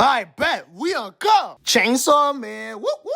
I bet we on go. Chainsaw Man. Whoop whoop.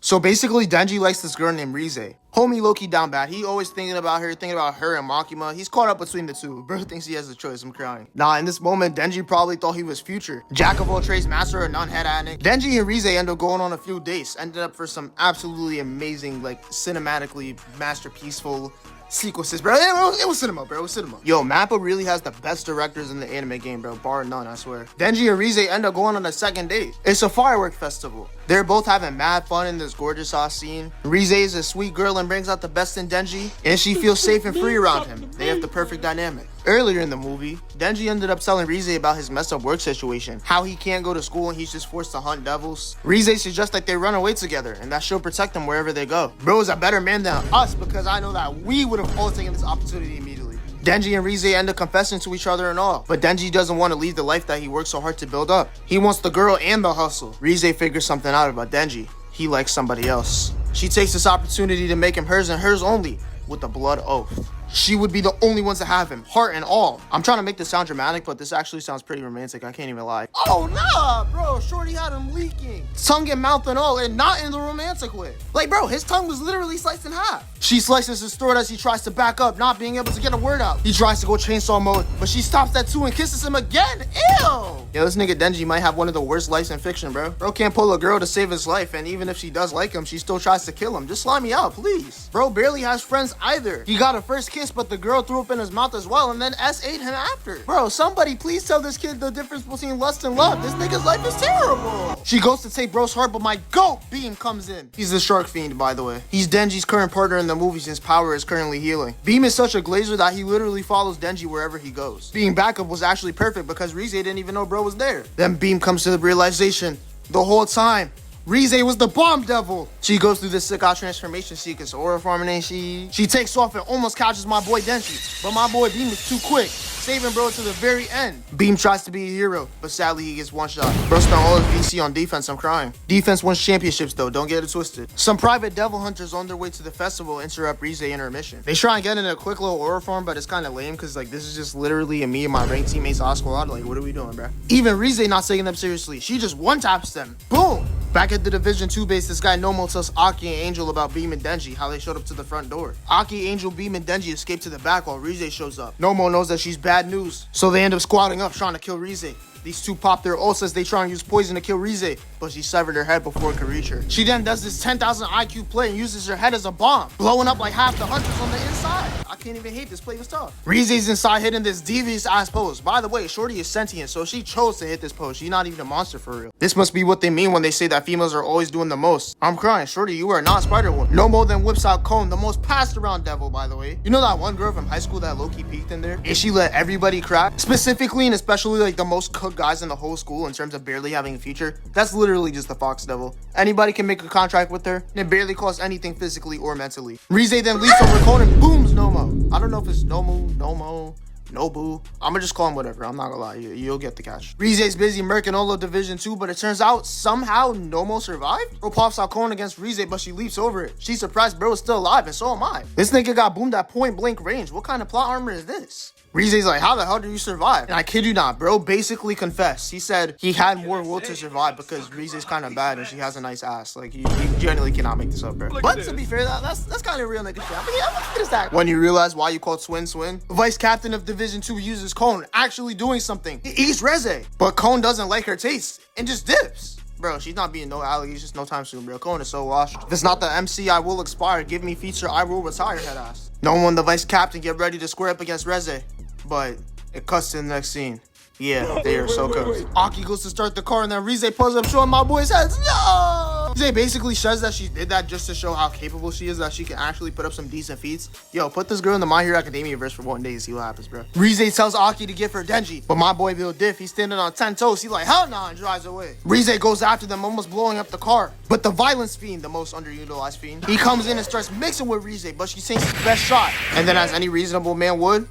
So basically, Denji likes this girl named Reze. Homie low-key down bad. He always thinking about her and Makima. He's caught up between the two. Bro thinks he has a choice. I'm crying. Nah, in this moment, Denji probably thought he was Future. Jack of all trades, master of none, head addict. Denji and Reze end up going on a few dates. Ended up for some absolutely amazing, like, cinematically masterpieceful sequences, bro. It was cinema, bro. It was cinema. Yo, MAPPA really has the best directors in the anime game, bro. Bar none, I swear. Denji and Reze end up going on a second date. It's a firework festival. They're both having mad fun in this gorgeous ass scene. Reze is a sweet girl and brings out the best in Denji, and she feels safe and free around him. They have the perfect dynamic. Earlier in the movie, Denji ended up telling Reze about his messed up work situation, how he can't go to school and he's just forced to hunt devils. Reze suggests that they run away together and that she'll protect them wherever they go. Bro is a better man than us because I know that we would have all taken this opportunity immediately. Denji and Reze end up confessing to each other and all, but Denji doesn't want to leave the life that he worked so hard to build up. He wants the girl and the hustle. Reze figures something out about Denji. He likes somebody else. She takes this opportunity to make him hers and hers only, with a blood oath. She would be the only ones to have him, heart and all. I'm trying to make this sound dramatic, but this actually sounds pretty romantic. I can't even lie. Oh, nah, bro. Shorty had him leaking. Tongue and mouth and all, and not in the romantic way. Like, bro, his tongue was literally sliced in half. She slices his throat as he tries to back up, not being able to get a word out. He tries to go chainsaw mode, but she stops that too and kisses him again. Ew. Yo, this nigga Denji might have one of the worst lives in fiction, bro. Bro can't pull a girl to save his life, and even if she does like him, she still tries to kill him. Just slime me out, please. Bro barely has friends either. He got a first kiss, but the girl threw up in his mouth as well, and then S8 him after. Bro, somebody please tell this kid the difference between lust and love. This nigga's life is terrible. She goes to take bro's heart, but my goat Beam comes in. He's the shark fiend, by the way. He's Denji's current partner in the movie since Power is currently healing. Beam is such a glazer that he literally follows Denji wherever he goes. Being backup was actually perfect because Reze didn't even know bro was there. Then Beam comes to the realization the whole time Reze was the bomb devil. She goes through this sick out transformation sequence, aura farming, and she takes off and almost catches my boy Denji. But my boy Beam is too quick, saving bro to the very end. Beam tries to be a hero, but sadly he gets one shot. Bro spent all his VC on defense, I'm crying. Defense wins championships though, don't get it twisted. Some private devil hunters on their way to the festival interrupt Reze in her mission. They try and get in a quick little aura farm, but it's kind of lame because like this is just literally me and my ranked teammates Owalaoo squad. Like what are we doing, bro? Even Reze not taking them seriously. She just one taps them. Boom! Back at the Division 2 base, this guy Nomo tells Aki and Angel about Beam and Denji, how they showed up to the front door. Aki, Angel, Beam, and Denji escape to the back while Reze shows up. Nomo knows that she's bad news, so they end up squatting up trying to kill Reze. These two pop their ults as they try and use poison to kill Reze, but she severed her head before it could reach her. She then does this 10,000 IQ play and uses her head as a bomb, blowing up like half the hunters on the inside. I can't even hate this play, was tough. Reze's inside hitting this devious ass pose. By the way, Shorty is sentient, so she chose to hit this pose. She's not even a monster for real. This must be what they mean when they say that females are always doing the most. I'm crying, Shorty, you are not Spider-Woman. No more than whips out Cone, the most passed around devil, by the way. You know that one girl from high school that low-key peeked in there? And she let everybody crack? Specifically and especially like the most cooked guys in the whole school in terms of barely having a future. That's literally just the Fox Devil. Anybody can make a contract with her, and it barely costs anything physically or mentally. Reze then leaps over Cone and booms Nomo. I don't know if it's Nomu, Nomo, Nobu. I'ma just call him whatever. I'm not gonna lie. You'll get the catch. Reze's busy murking Olo Division 2, but it turns out somehow Nomo survived? Bro pops out Cone against Reze, but she leaps over it. She's surprised bro is still alive, and so am I. This nigga got boomed at point blank range. What kind of plot armor is this? Reze's like, how the hell did you survive? And I kid you not, bro basically confessed. He said he had more will to survive because Reze's kind of bad and she has a nice ass. Like, you genuinely cannot make this up, bro. But to be fair, that's kind of real nigga shit. I mean, how much is that? When you realize why you called Swin, Vice Captain of Division 2 uses Cone, actually doing something. He eats Reze, but Cone doesn't like her taste and just dips. Bro, she's not being no alligators no time soon, bro. Cone is so washed. If it's not the MC, I will expire. Give me feature, I will retire, head ass. No one, the Vice Captain, get ready to square up against Reze. But it cuts to the next scene. Yeah, they are so cooked. Aki goes to start the car and then Reze pulls up showing my boy's heads. No! Reze basically says that she did that just to show how capable she is, that she can actually put up some decent feats. Yo, put this girl in the My Hero Academia verse for 1 day and see what happens, bro. Reze tells Aki to give her Denji, but my boy Bill Diff, he's standing on 10 toes. He like, hell nah, and drives away. Reze goes after them, almost blowing up the car. But the violence fiend, the most underutilized fiend, he comes in and starts mixing with Reze, but she thinks it's the best shot. And then as any reasonable man would,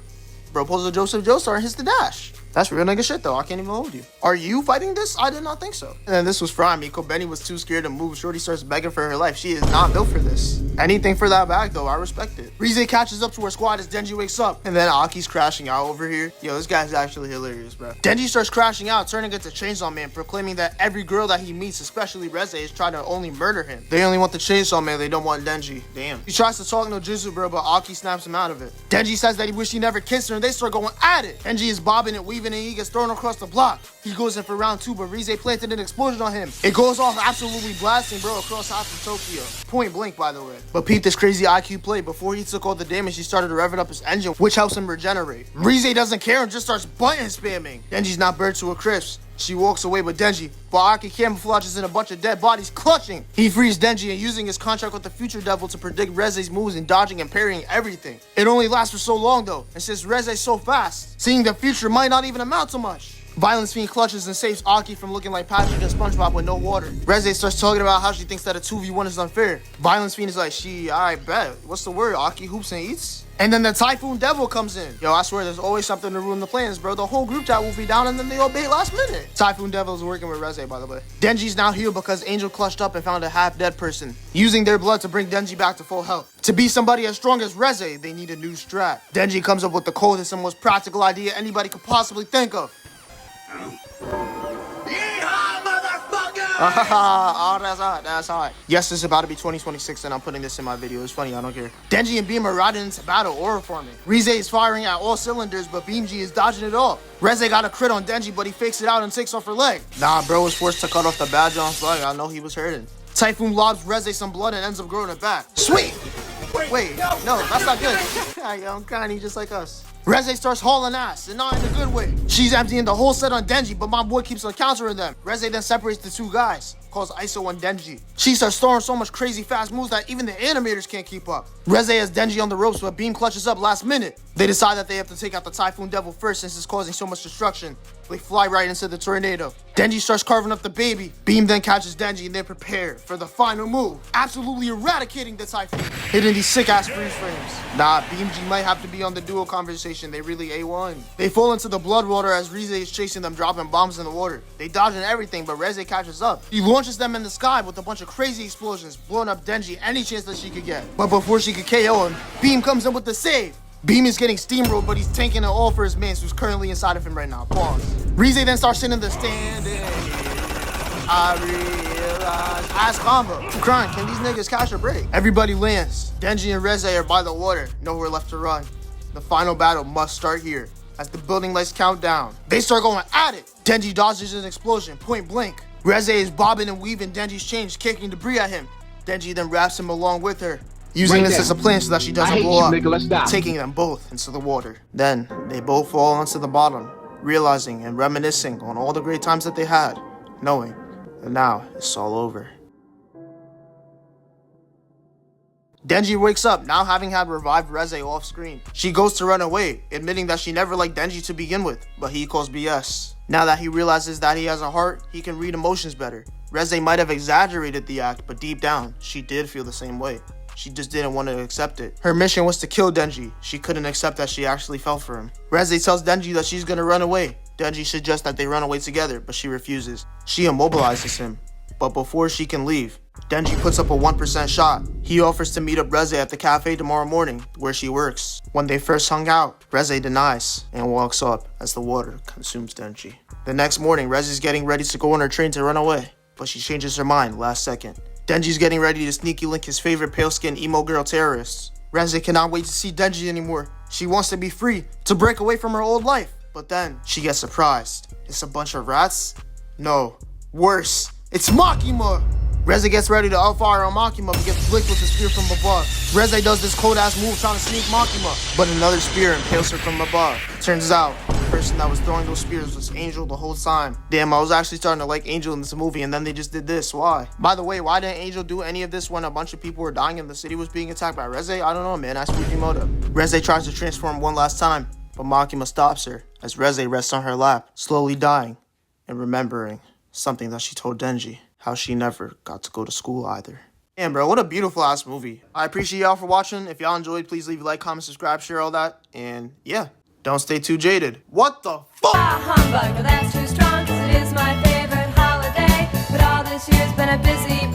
bro pulls a Joseph Joestar and hits the dash. That's real nigga shit though, I can't even hold you. Are you fighting this? I did not think so. And then this was Fry Miko. Benny was too scared to move. Shorty starts begging for her life. She is not built for this. Anything for that bag though, I respect it. Reze catches up to her squad as Denji wakes up. And then Aki's crashing out over here. Yo, this guy's actually hilarious, bro. Denji starts crashing out, turning into Chainsaw Man, proclaiming that every girl that he meets, especially Reze, is trying to only murder him. They only want the Chainsaw Man, they don't want Denji. Damn. He tries to talk no jutsu, bro, but Aki snaps him out of it. Denji says that he wished he never kissed her, and they start going at it. Denji is bobbing and weaving, and he gets thrown across the block. He goes in for round 2, but Reze planted an explosion on him. It goes off absolutely blasting, bro, across half of Tokyo. Point blank, by the way. But Pete, this crazy IQ play. Before he took all the damage, he started revving up his engine, which helps him regenerate. Reze doesn't care and just starts button spamming. Denji's not burnt to a crisp. She walks away with Denji, but Aki camouflages in a bunch of dead bodies clutching. He frees Denji and using his contract with the Future Devil to predict Reze's moves and dodging and parrying everything. It only lasts for so long though, and since Reze's so fast, seeing the future might not even amount to much. Violence Fiend clutches and saves Aki from looking like Patrick and SpongeBob with no water. Reze starts talking about how she thinks that a 2v1 is unfair. Violence Fiend is like, I bet. What's the word? Aki hoops and eats? And then the Typhoon Devil comes in. Yo, I swear there's always something to ruin the plans, bro. The whole group chat will be down and then they all bait last minute. Typhoon Devil is working with Reze, by the way. Denji's now healed because Angel clutched up and found a half-dead person, using their blood to bring Denji back to full health. To be somebody as strong as Reze, they need a new strat. Denji comes up with the coldest and most practical idea anybody could possibly think of. Oh, that's hot. Yes, this is about to be 2026 and I'm putting this in my video. It's funny, I don't care. Denji and Beam are riding into battle, aura forming. Reze is firing at all cylinders, but Beamji is dodging it all. Reze got a crit on Denji, but he fakes it out and takes off her leg. Nah, bro was forced to cut off the badge on his leg. I know he was hurting. Typhoon lobs Reze some blood and ends up growing it back. Sweet! Wait, no, that's not good. I'm kinda just like us. Reze starts hauling ass, and not in a good way. She's emptying the whole set on Denji, but my boy keeps on countering them. Reze then separates the two guys, calls ISO and Denji. She starts throwing so much crazy fast moves that even the animators can't keep up. Reze has Denji on the ropes, but Beam clutches up last minute. They decide that they have to take out the Typhoon Devil first since it's causing so much destruction. They fly right into the tornado. Denji starts carving up the baby. Beam then catches Denji and they prepare for the final move, absolutely eradicating the Typhoon, hitting these sick-ass freeze frames. Nah, BeamG might have to be on the duo conversation. They really A1. They fall into the blood water as Reze is chasing them, dropping bombs in the water. They dodge and everything, but Reze catches up. He launches them in the sky with a bunch of crazy explosions, blowing up Denji any chance that she could get. But before she could KO him, Beam comes in with the save. Beam is getting steamrolled, but he's tanking it all for his mans who's currently inside of him right now. Pause. Reze then starts singing the standing. I realize. Ass combo. I'm crying. Can these niggas catch a break? Everybody lands. Denji and Reze are by the water. Nowhere left to run. The final battle must start here. As the building lights count down, they start going at it. Denji dodges an explosion, point blank. Reze is bobbing and weaving Denji's chains, kicking debris at him. Denji then wraps him along with her, using this as a plan so that she doesn't blow up, taking them both into the water. Then, they both fall onto the bottom, realizing and reminiscing on all the great times that they had, knowing that now it's all over. Denji wakes up, now having had revived Reze off screen. She goes to run away, admitting that she never liked Denji to begin with, but he calls BS. Now that he realizes that he has a heart, he can read emotions better. Reze might have exaggerated the act, but deep down, she did feel the same way. She just didn't want to accept it. Her mission was to kill Denji. She couldn't accept that she actually fell for him. Reze tells Denji that she's gonna run away. Denji suggests that they run away together, but she refuses. She immobilizes him. But before she can leave, Denji puts up a 1% shot. He offers to meet up Reze at the cafe tomorrow morning, where she works. When they first hung out, Reze denies and walks up as the water consumes Denji. The next morning, Reze's getting ready to go on her train to run away, but she changes her mind last second. Denji's getting ready to sneaky link his favorite pale-skinned emo girl terrorists. Reze cannot wait to see Denji anymore. She wants to be free, to break away from her old life. But then, she gets surprised. It's a bunch of rats? No, worse. It's Makima! Reze gets ready to outfire on Makima, but gets blicked with a spear from above. Reze does this cold-ass move trying to sneak Makima, but another spear impales her from above. Turns out, the person that was throwing those spears was Angel the whole time. Damn, I was actually starting to like Angel in this movie, and then they just did this. Why? By the way, why didn't Angel do any of this when a bunch of people were dying and the city was being attacked by Reze? I don't know, man. Ask Fujimoto. Reze tries to transform one last time, but Makima stops her as Reze rests on her lap, slowly dying and remembering something that she told Denji. How she never got to go to school either. Damn, bro, what a beautiful ass movie. I appreciate y'all for watching. If y'all enjoyed, please leave a like, comment, subscribe, share all that. And yeah, Don't stay too jaded. What the fuck? Humbug, but that's too strong, cause it is my favorite holiday. But all this year's been a busy